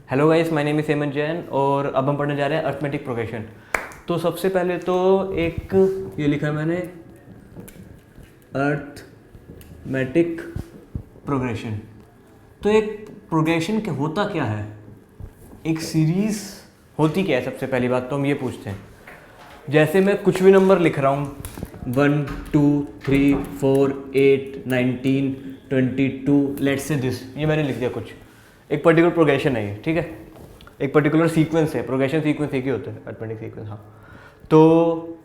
Hello guys, my name is Hemant Jain और अब हम पढ़ने जा रहे हैं अर्थमेटिक प्रोग्रेशन। तो सबसे पहले तो एक ये लिखा है मैंने, अर्थमेटिक प्रोग्रेशन। तो एक प्रोग्रेशन क्या होता क्या है, एक सीरीज़ होती क्या है? सबसे पहली बात तो हम ये पूछते हैं। जैसे मैं कुछ भी नंबर लिख रहा हूँ 1 2 3 4 8 19 22, लेट्स से दिस, ये मैंने लिख दिया कुछ, एक पर्टिकुलर प्रोग्रेशन है ये, ठीक है, एक पर्टिकुलर सीक्वेंस है। प्रोग्रेशन सीक्वेंस एक ही होता है, अर्थमेटिक सीक्वेंस। हाँ, तो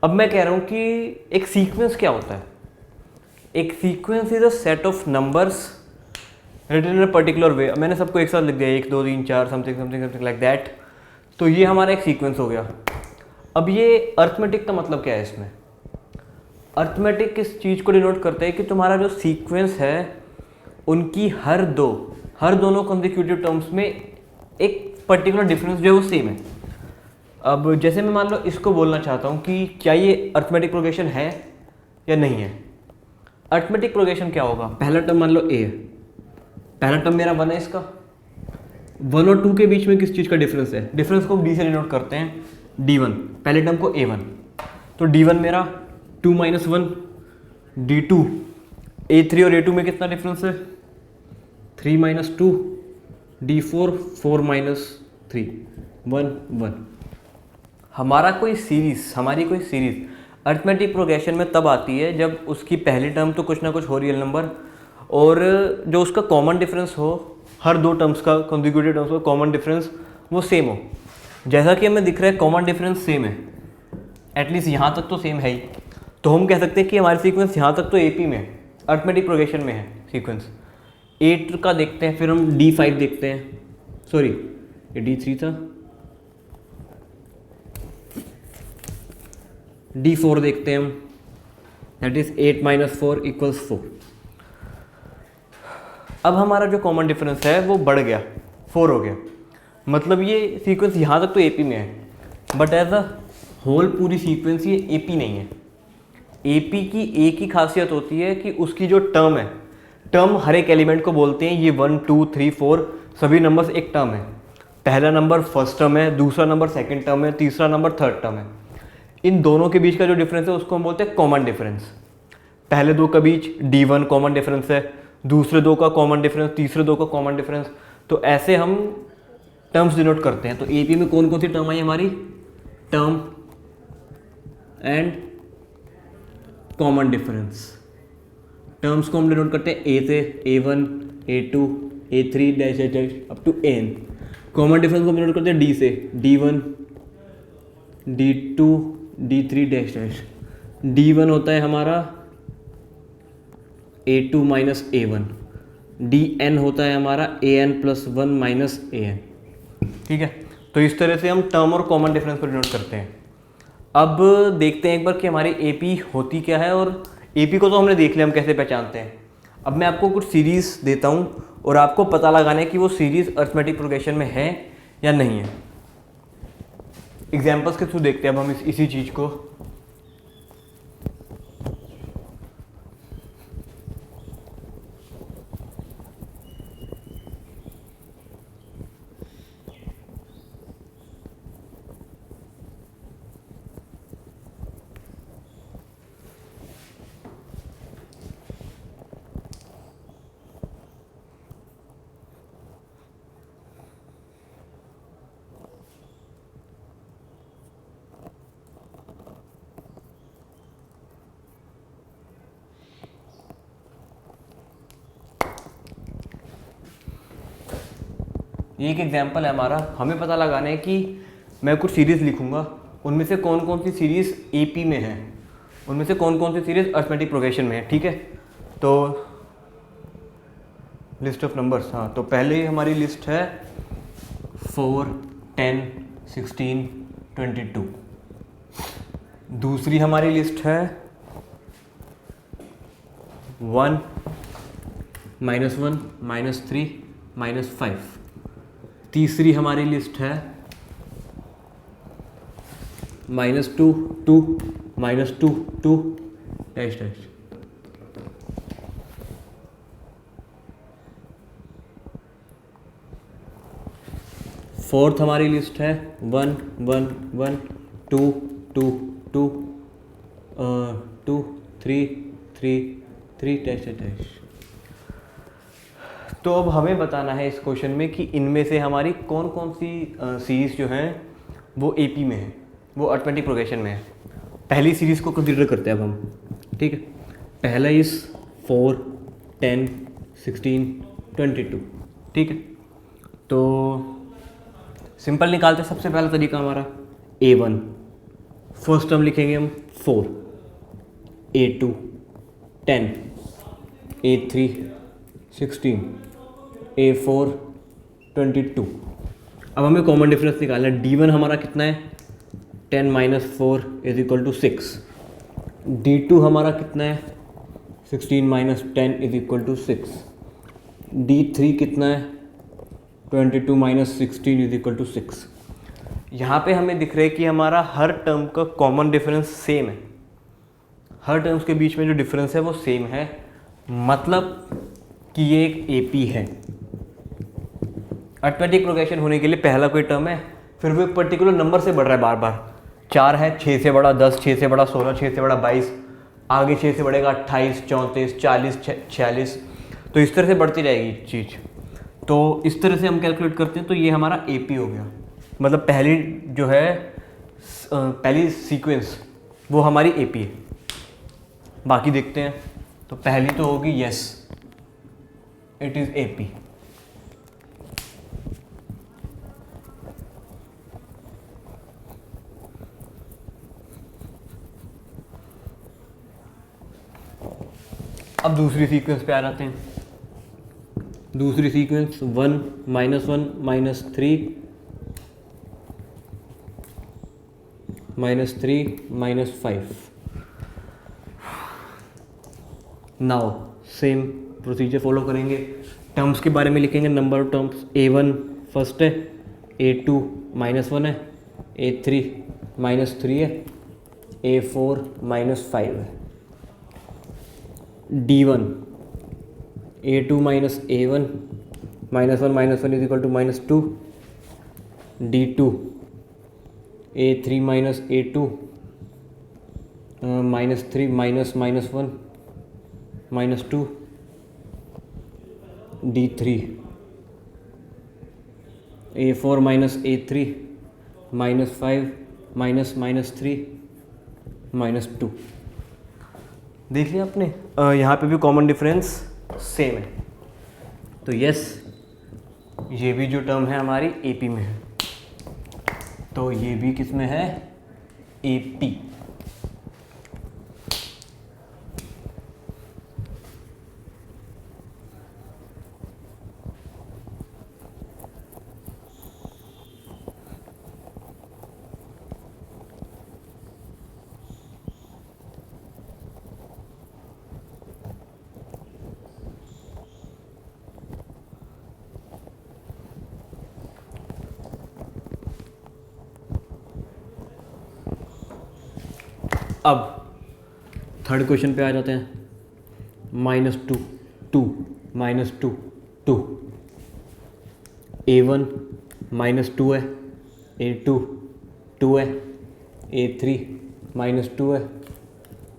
अब मैं कह रहा हूँ कि एक सीक्वेंस क्या होता है। एक sequence is a set of numbers written in a particular way. मैंने सबको एक साथ लिख दिया, 1 2 3 4 something something something like that. तो ये हमारा एक सीक्वेंस हो गया। अब ये अर्थमेटिक का मतलब क्या है इसमें? अर्थमेटिक किस चीज़ को डिनोट करते हैं कि तुम्हारा जो सीक्वेंस है उनकी हर दोनों कॉन्जिक्यूटिव टर्म्स में एक पर्टिकुलर डिफरेंस जो है वो सेम है। अब जैसे मैं मान लो इसको बोलना चाहता हूँ कि क्या ये अर्थमेटिक प्रोग्रेशन है या नहीं है। अर्थमेटिक प्रोग्रेशन क्या होगा? पहला टर्म मान लो ए है, पहला टर्म मेरा 1 है, इसका 1 और 2 के बीच में किस चीज़ का डिफरेंस है? डिफरेंस को डी से डिनोट करते हैं, d1, पहले टर्म को a1। तो d1 मेरा 2 - 1, d2 a3 और a2 में कितना डिफरेंस है? 3 - 2, d4 4 - 3 1 1। हमारी कोई सीरीज़ अर्थमेटिक प्रोग्रेशन में तब आती है जब उसकी पहली टर्म तो कुछ ना कुछ हो रियल नंबर और जो उसका कॉमन डिफरेंस हो, हर दो टर्म्स का, कॉन्जिक्यूटिव टर्म्स का कॉमन डिफरेंस वो सेम हो। जैसा कि हमें दिख रहा है कॉमन डिफरेंस सेम है, एटलीस्ट यहाँ तक तो सेम है ही। तो हम कह सकते हैं कि हमारी सीक्वेंस यहाँ तक तो एपी में है, अर्थमेटिक प्रोग्रेशन में है सीक्वेंस। 8 का देखते हैं, फिर हम d5 देखते हैं, सॉरी ये d3 था, d4 देखते हैं हम, दैट इज 8 - 4 = 4। अब हमारा जो कॉमन डिफरेंस है वो बढ़ गया, 4 हो गया। मतलब ये सीक्वेंस यहाँ तक तो एपी में है, बट एज अ होल पूरी सीक्वेंस ये एपी नहीं है। एपी की एक ही खासियत होती है कि उसकी जो टर्म है, टर्म हर एक एलिमेंट को बोलते हैं, ये 1 2 3 4 सभी नंबर्स एक टर्म है। पहला नंबर फर्स्ट टर्म है, दूसरा नंबर सेकंड टर्म है, तीसरा नंबर थर्ड टर्म है। इन दोनों के बीच का जो डिफरेंस है उसको हम बोलते हैं कॉमन डिफरेंस। पहले दो के बीच d1 कॉमन डिफरेंस है, दूसरे दो का कॉमन डिफरेंस, तीसरे दो का कॉमन डिफरेंस। तो ऐसे हम टर्म्स डिनोट करते हैं। तो एपी में कौन कौन सी टर्म आई हमारी? Term and common difference. Terms को हम डिनोट करते हैं ए से, a1 a2 a3 dash dash up to an। Common difference को हम डिनोट करते हैं d से, d1 d2 d3 dash dash. d1 होता है हमारा a2 - a1, dn होता है हमारा an + 1 - an। ठीक है, तो इस तरह से हम टर्म और कॉमन डिफरेंस को डिनोट करते हैं। अब देखते हैं एक बार कि हमारी एपी होती क्या है, और एपी को तो हमने देख लिया हम कैसे पहचानते हैं। अब मैं आपको कुछ सीरीज़ देता हूँ और आपको पता लगाना है कि वो सीरीज़ अर्थमेटिक प्रोग्रेशन में है या नहीं है। एग्जाम्पल्स के थ्रू देखते हैं अब हम इसी चीज़ को। ये एक एग्जाम्पल है हमारा। हमें पता लगाना है कि मैं कुछ सीरीज़ लिखूंगा, उनमें से कौन कौन सी सीरीज़ एपी में है, उनमें से कौन कौन सी सीरीज़ अर्थमेटिक प्रोग्रेशन में है। ठीक है, तो लिस्ट ऑफ नंबर्स। हाँ, तो पहले हमारी लिस्ट है 4 10 16 22। दूसरी हमारी लिस्ट है 1 -1 -3 -5। तीसरी हमारी लिस्ट है -2 2 -2 2 डैश डैश। फोर्थ हमारी लिस्ट है 1 1 1 2 2 2 2 3 3 3 डैश डैश। तो अब हमें बताना है इस क्वेश्चन में कि इनमें से हमारी कौन कौन सी सीरीज़ जो हैं वो एपी में है, वो अर्थमेटिक प्रोग्रेशन में है। पहली सीरीज़ को कंसीडर करते हैं अब हम, ठीक है। पहला इस 4 10 16 22, ठीक है। तो सिंपल निकालते हैं। सबसे पहला तरीका हमारा A1, फर्स्ट टर्म लिखेंगे हम 4, A2 10, A3 16, A4 22। अब हमें कॉमन डिफरेंस निकालना है। D1 हमारा कितना है 10 - 4 = 6। D2 हमारा कितना है 16 - 10 = 6। D3 कितना है 22 - 16 = 6। यहाँ पे हमें दिख रहा है कि हमारा हर टर्म का कॉमन डिफरेंस सेम है। हर टर्म्स के बीच में जो डिफरेंस है वो सेम है, मतलब कि ये एक एपी है। अर्थमेटिक प्रोग्रेशन होने के लिए पहला कोई टर्म है, फिर वो एक पर्टिकुलर नंबर से बढ़ रहा है बार बार। 4 है 6 से बड़ा, 10 6 से बड़ा, 16 6 से बड़ा, 22, आगे 6 से बढ़ेगा 28 34 40 46। तो इस तरह से बढ़ती जाएगी चीज़। तो इस तरह से हम कैलकुलेट करते हैं, तो ये हमारा एपी हो गया। मतलब पहली जो है पहली सीक्वेंस वो हमारी एपी है। बाकी देखते हैं। तो पहली तो होगी यस, इट इज़ एपी। अब दूसरी सीक्वेंस पे आ जाते हैं। दूसरी sequence 1 - 1 - 3 -3 -5। Now same procedure follow करेंगे। टर्म्स के बारे में लिखेंगे, number of terms. A1 first है, A2 -1 है, A3 -3 है, A4 -5 है। D1 A2 - A1 -1 -1 = -2। D2 A3 - A2 -3 -1 -2। D3 A4 - A3 -5 -3 -2। देख लिया आपने। यहाँ पे भी कॉमन डिफरेंस सेम है। तो यस, ये भी जो टर्म है हमारी एपी में है। तो ये भी किस में है, एपी। अब थर्ड क्वेश्चन पे आ जाते हैं। -2 2 -2 2। A1 -2 है, A2 2 है, A3 -2 है,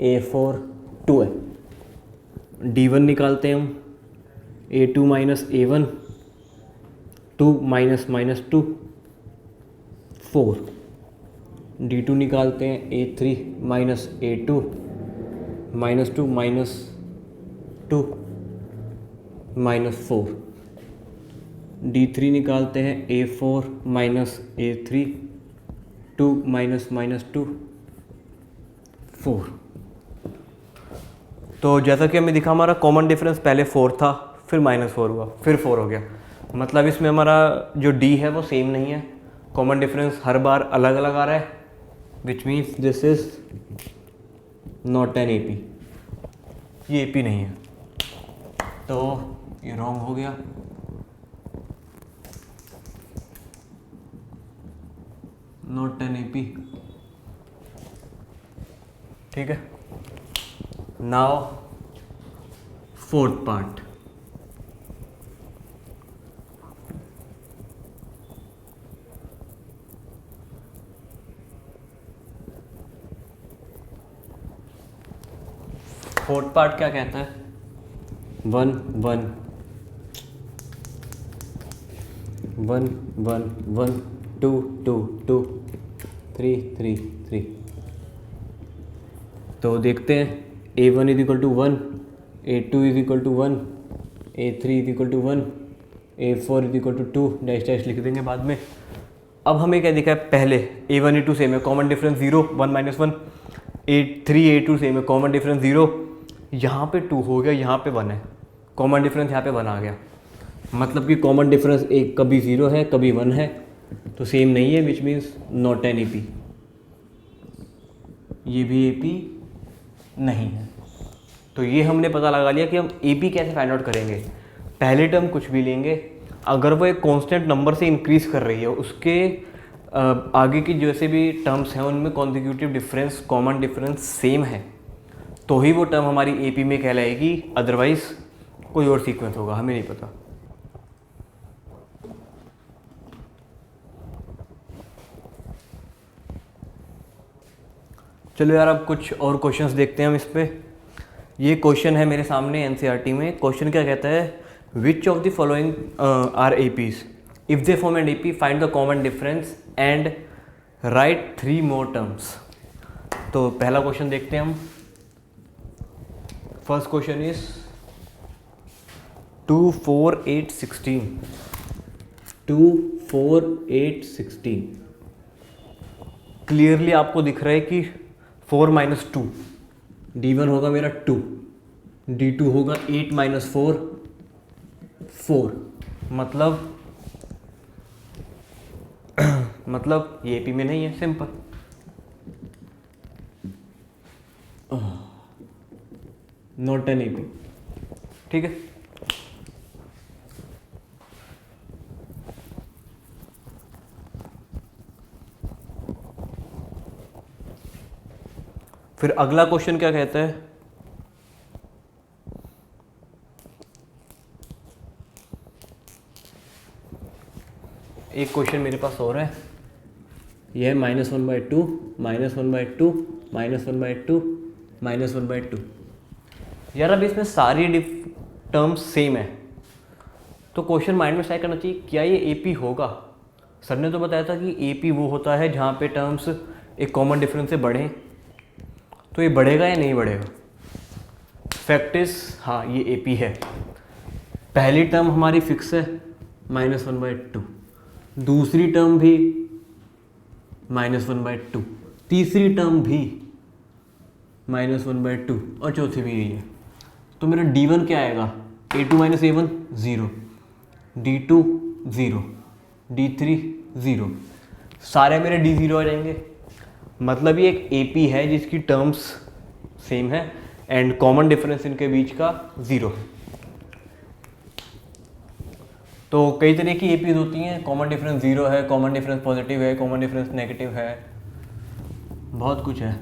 A4 2 है। D1 निकालते हैं हम। A2 - A1 2 - -2 4। D2 निकालते हैं। A3 - A2 -2 -2 -4। D3 निकालते हैं। A4 - A3 2 -2 4। तो जैसा कि हमें दिखा, हमारा कॉमन डिफरेंस पहले 4 था, फिर -4 हुआ, फिर 4 हो गया। मतलब इसमें हमारा जो D है वो सेम नहीं है, कॉमन डिफरेंस हर बार अलग अलग आ रहा है, which means this is not an AP. ये एपी नहीं है, तो ये रॉन्ग हो गया। नॉट एन एपी, ठीक है। Now fourth part. Fourth part क्या कहता है? 1 1 1 1 1 2 2 2 3 3 3। तो देखते हैं A1 is equal to 1, A2 is equal to 1, A3 is equal to 1, A4 is equal to 2, dash dash लिख देंगे बाद में। अब हमें क्या दिखा है? पहले A1 A2 सेम है, common difference 0, 1 -1, A3 A2 same है, कॉमन डिफरेंस 0, यहाँ पे 2 हो गया, यहाँ पे 1 है, कॉमन डिफरेंस यहाँ पे 1 आ गया। मतलब कि कॉमन डिफरेंस एक कभी 0 है कभी 1 है, तो सेम नहीं है, which means not an AP। ये भी AP नहीं है। तो ये हमने पता लगा लिया कि हम AP कैसे फाइंड आउट करेंगे। पहले टर्म कुछ भी लेंगे, अगर वो एक कांस्टेंट नंबर से इंक्रीज कर रही है, उसके आगे की जैसे भी टर्म्स हैं उनमें consecutive difference, common difference same है, तो ही वो टर्म हमारी AP में कहलाएगी, अदरवाइज कोई और सीक्वेंस होगा, हमें नहीं पता। चलो यार, अब कुछ और क्वेश्चंस देखते हैं हम इस पे। ये क्वेश्चन है मेरे सामने NCERT में। क्वेश्चन क्या कहता है? Which of the following are APs? If they form an AP, find the common difference and write 3 more terms. तो पहला क्वेश्चन देखते हैं हम। First question is 2 4 8 16। 2 4 8 16 क्लियरली आपको दिख रहा है कि 4 - 2, D1 होगा मेरा 2, D2 होगा 8 - 4 4, मतलब ये AP में नहीं है, सिंपल। नॉट एन AP, ठीक है। फिर अगला क्वेश्चन क्या कहता है? एक क्वेश्चन मेरे पास और है, यह है -1/2 -1/2 -1/2 -1/2। यार अब इसमें सारी टर्म्स सेम है, तो क्वेश्चन माइंड में स्ट्राइक करना चाहिए, क्या ये AP होगा? सर ने तो बताया था कि AP वो होता है जहाँ पे टर्म्स एक कॉमन डिफरेंस से बढ़ें, तो ये बढ़ेगा या नहीं बढ़ेगा? फैक्ट इज हाँ, ये AP है। पहली टर्म हमारी फिक्स है -1/2, दूसरी टर्म भी -1/2, तीसरी टर्म भी -1/2 और चौथी भी यही है। तो मेरा D1 क्या आएगा? A2 - A1 0, D2 0, D3 0, सारे मेरे D0 आ जाएंगे। मतलब ये एक AP है जिसकी टर्म्स सेम है एंड कॉमन डिफरेंस इनके बीच का 0 है। तो कई तरह की APs होती हैं, कॉमन डिफरेंस 0 है, कॉमन डिफरेंस पॉजिटिव है, कॉमन डिफरेंस नेगेटिव है, बहुत कुछ है।